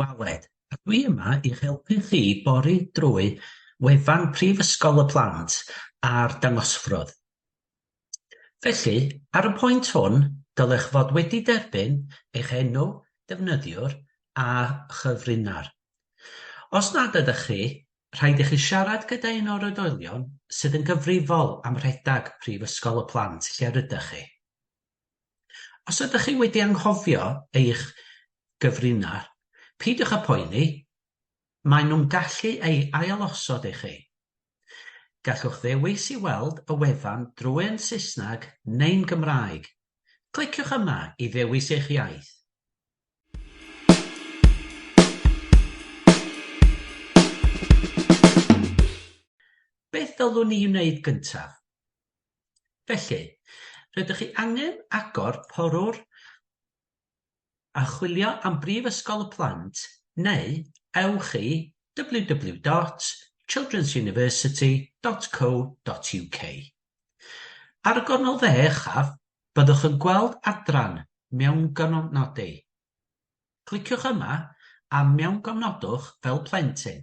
Aled, a dwi yma i'ch helpu chi bori drwy wefan Prifysgol y Plant a'r dangosfwrdd. Felly, ar y pwynt hwn, dylech fod wedi derbyn eich enw, defnyddiwr a chyfrinair. Os nad ydych chi, rhaid i chi siarad gyda un o'r oedolion sydd yn gyfrifol am rhedag Prifysgol y Plant lle rydych chi. Os ydych chi wedi anghofio eich gyfrinair, peidiwch â poeni, maen nhw'n gallu ei ailosod i chi. Gallwch ddewis i weld y wefan drwy'n Saesneg neu'n Gymraeg. Cliciwch yma i ddewis eich iaith. Beth dylwn ni wneud gyntaf? Felly, rydych chi angen agor porwr a chwilio am Brifysgol y Plant neu ewch i www.childrensuniversity.co.uk. Ar y gornel dde uchaf, byddwch yn gweld adran mewn gofnodi. Cliciwch yma a mewn gofnodwch fel plentyn.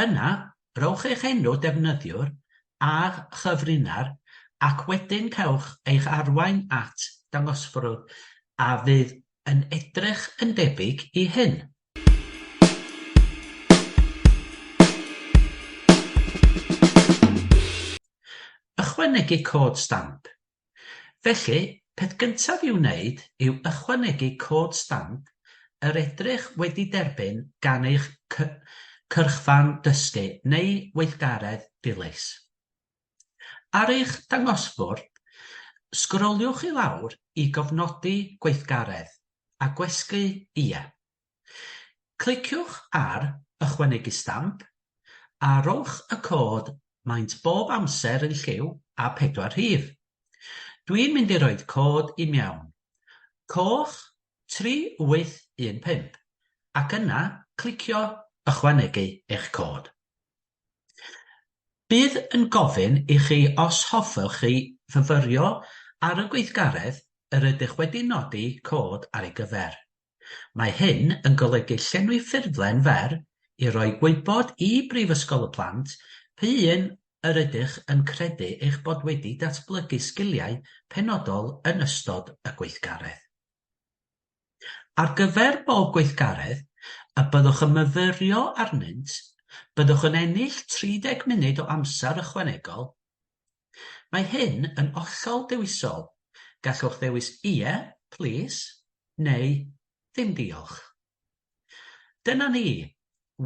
Yna, rhowch eich enw defnyddiwr a chyfrinair ac wedyn cewch eich arwain at dangosfwrdd a fydd yn edrych yn debyg i hyn. Ychwanegu cod stamp. Felly, peth gyntaf i'w wneud yw ychwanegu cod stamp yr edrych wedi derbyn gan eich cyrchfan dysgu neu weithgaredd dilys. Ar eich dangosfwrdd, sgroliwch i lawr i gofnodi gweithgaredd a gwesgu ie. Cliciwch ar ychwanegu stamp a rhowch y cod maent bob amser yn lliw a 4 rhif. Dwi'n mynd i roed cod i mewn. Coch 3815 ac yna clicio ychwanegu eich cod. Bydd yn gofyn i chi os hoffwch chi fyfyrio ar y gweithgaredd yr ydych wedi nodi cod ar ei gyfer. Mae hyn yn golygu llenwi ffurflen fer i roi gwybod i Brifysgol y Plant pwy un yr ydych yn credu eich bod wedi datblygu sgiliau penodol yn ystod y gweithgaredd. Ar gyfer bob gweithgaredd, y byddwch yn myfyrio arnynt, byddwch yn ennill 30 munud o amser ychwanegol. Mae hyn yn hollol dewisol. Gallwch ddewis ie, please, neu ddim diolch. Dyna ni,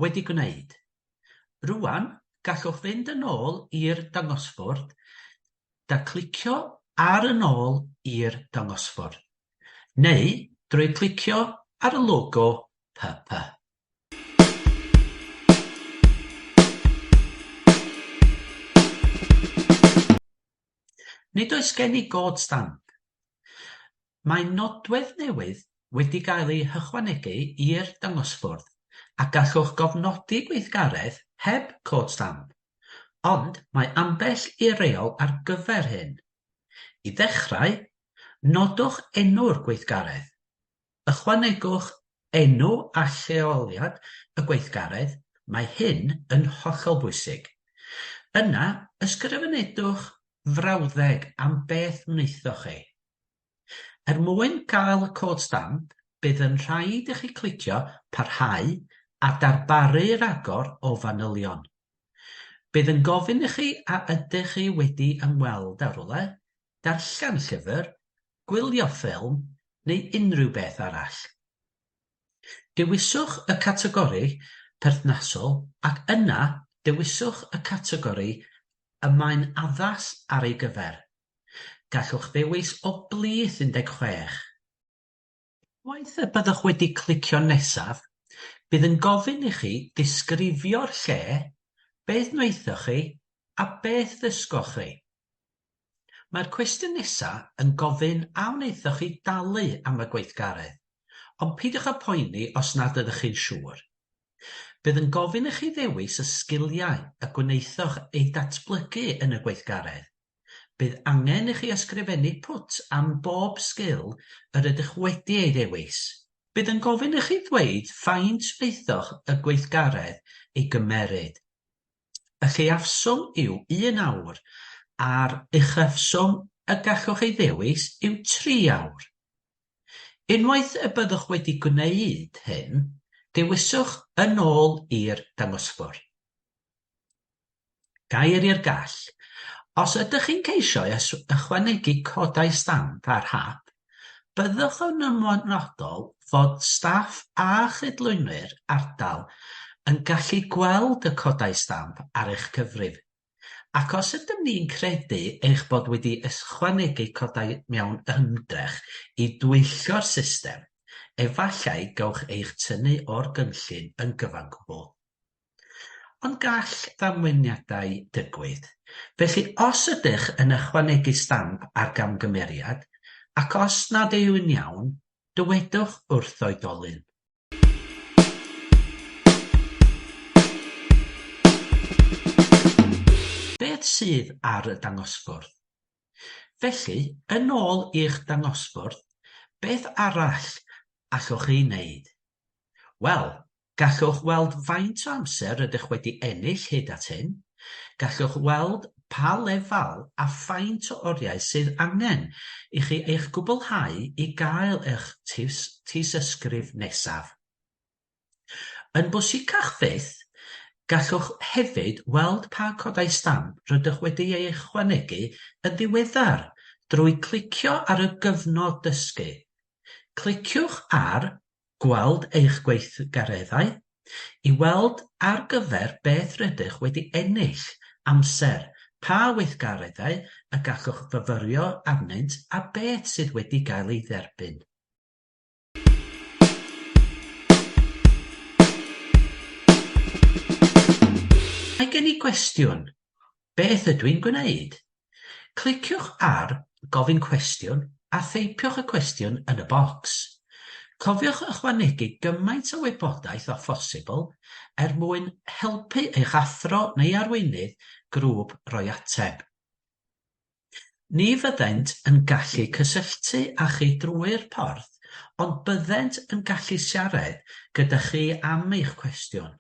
wedi gwneud. Rwan, gallwch fynd yn ôl i'r dangosfwrdd da clicio ar yn ôl i'r dangosfwrdd, neu drwy clicio ar y logo PP. Nid oes gen I god stamp. Mae nodwedd newydd wedi cael ei hychwanegu i'r dangosfwrdd a gallwch gofnodi gweithgaredd heb cod stamp, ond mae ambell i reol ar gyfer hyn. I ddechrau, nodwch enw'r gweithgaredd. Ychwanegwch enw a lleoliad y gweithgaredd, mae hyn yn hollol bwysig. Yna, ysgrifenedwch frawddeg am beth wnaethoch chi. Mwyn cael y cod stamp, bydd yn rhaid i chi clicio parhau a darbaru'r agor o fanylion. Bydd yn gofyn i chi a ydych chi wedi ymweld â rhywle, darllen llyfr, gwylio ffilm neu unrhyw beth arall. Dewiswch y categori perthnasol ac yna dewiswch y categori y mae'n addas ar ei gyfer. Gallwch ddewis o blith 16. Waith y byddwch wedi clicio nesaf, bydd yn gofyn i chi ddisgrifio'r lle, beth wnaethoch chi a beth ddysgoch chi. Mae'r cwestiwn nesaf yn gofyn a wnaethoch chi dalu am y gweithgaredd, ond peidiwch â poeni os nad ydych chi'n siŵr. Bydd yn gofyn i chi ddewis y sgiliau y gwnaethoch eu datblygu yn y gweithgaredd. Bydd angen i chi ysgrifennu pwt am bob sgil yr ydych wedi ei ddewis. Bydd yn gofyn i chi ddweud faint feithoch y gweithgaredd ei gymeryd. Y lleiafswm yw 1 awr a'r uchafswm y gallwch ei ddewis yw 3 awr. Unwaith y byddwch wedi gwneud hyn, dewiswch yn ôl i'r dangosfwrdd. Gair i'r gall. Os ydych chi'n ceisio ychwanegu codau stamp ar hap, byddwch yn ymwybodol fod staff a chydlwynwyr ardal yn gallu gweld y codau stamp ar eich cyfrif, ac os ydym ni'n credu eich bod wedi ychwanegu codau mewn ymdrech i dwyllio'r system, efallai gawch eich tynnu o'r gynllun yn gyfan gwbl. Ond gall ddamweniadau digwydd. Felly os ydych yn ychwanegu stamp ar gamgymeriad, ac os nad yw'n iawn, dywedwch wrth oedolyn. Beth sydd ar y dangosfwrdd? Felly, yn ôl i'ch dangosfwrdd, beth arall allwch chi wneud? Wel, gallwch weld faint o amser ydych wedi ennill hyd at hyn, gallwch weld pa lefal a faint o oriau sydd angen i chi eich gwblhau i gael eich tysysgrif nesaf. Yn bwysicach fyth, gallwch hefyd weld pa codau stamp rydych wedi ei ychwanegu yn ddiweddar drwy clicio ar y gyfnod dysgu. Cliciwch ar Gweld eich gweithgareddau i weld ar gyfer beth rydych wedi ennill amser, pa weithgareddau y gallwch fyfyrio arnynt a beth sydd wedi cael ei dderbyn. Mae gen i gwestiwn. Beth ydw i'n gwneud? Cliciwch ar Gofyn cwestiwn a theipiwch y cwestiwn yn y bocs. Cofiwch ychwanegu gymaint o wybodaeth o phosibl mwyn helpu eich athro neu arweinydd grŵp roi ateb. Ni fyddent yn gallu cysylltu â chi drwy'r porth, ond byddent yn gallu siarad gyda chi am eich cwestiwn.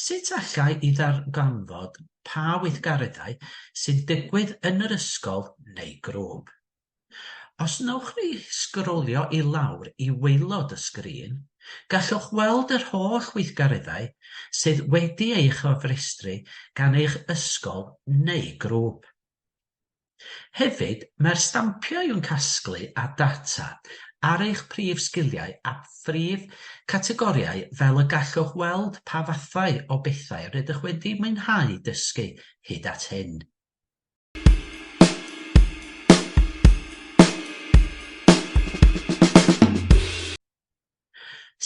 Sut allai i ddarganfod pa weithgareddau sy'n digwydd yn yr ysgol neu grŵp? Os wnewch chi sgrolio i lawr i waelod y sgrin, gallwch weld yr holl weithgareddau sydd wedi ei chofrestru gan eich ysgol neu grŵp. Hefyd, mae'r stampiau yn casglu a data ar eich prif sgiliau a phrif categoriau fel y gallwch weld pa fathau o bethau rydych wedi mwynhau dysgu hyd at hyn.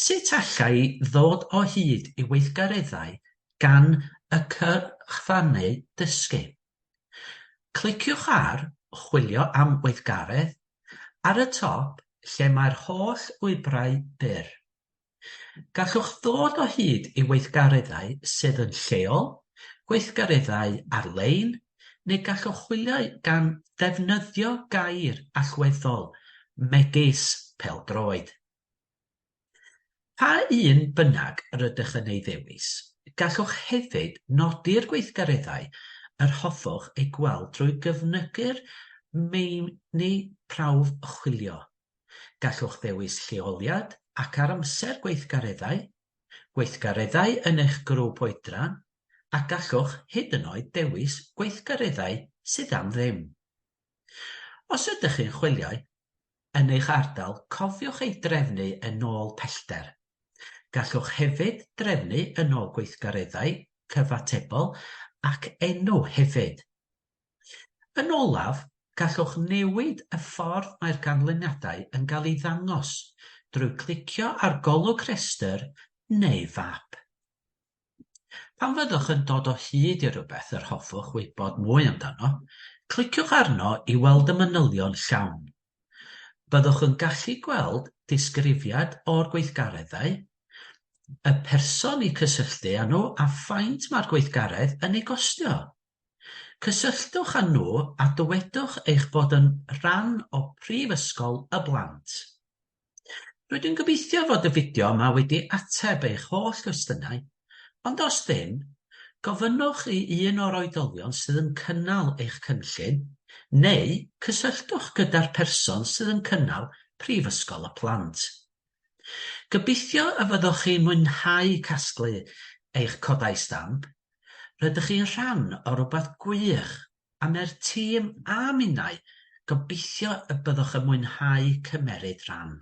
Sut allai ddod o hyd i weithgareddau gan y cyrchfannu dysgu? Cliciwch ar Chwilio am weithgaredd ar y top lle mae'r holl wybrau byr. Gallwch ddod o hyd i weithgareddau sydd yn lleol, gweithgareddau ar-lein, neu gallwch chwilio gan ddefnyddio gair allweddol megis pêl-droed. Pa un bynnag rydych yn ei ddewis, gallwch hefyd nodi'r gweithgareddau yr hoffwch eu gweld drwy gyfnewid meini prawf chwilio. Gallwch ddewis lleoliad ac ar amser gweithgareddau, gweithgareddau yn eich grŵp oedran, a gallwch hyd yn oed dewis gweithgareddau sydd am ddim. Os ydych chi'n chwilio yn eich ardal, cofiwch ei drefnu yn ôl pellter. Gallwch hefyd drefnu yn ôl gweithgareddau cyfatebol ac enw hefyd. Yn olaf, gallwch newid y ffordd mae'r canlyniadau yn cael ei ddangos drwy clicio ar golwg rhestr neu fap. Pan fyddwch yn dod o hyd i rywbeth yr hoffwch wybod mwy amdano, cliciwch arno i weld y manylion llawn. Byddwch yn gallu gweld disgrifiad o'r gweithgareddau, y person i cysylltu â nhw a faint mae'r gweithgaredd yn ei gostio. Cysylltwch â nhw a dywedwch eich bod yn rhan o Prifysgol y Blant. Rydw i'n gobeithio fod y fideo yma wedi ateb eich holl gwestiynau, ond os ddim, gofynnwch i un o'r oedolion sydd yn cynnal eich cynllun, neu cysylltwch gyda'r person sydd yn cynnal Prifysgol y Plant. Gobeithio y fyddwch chi'n mwynhau casglu eich codau stamp. Rydych chi'n rhan o rywbeth gwych, a mae'r tîm a minnau gobeithio y byddwch yn mwynhau cymeryd rhan.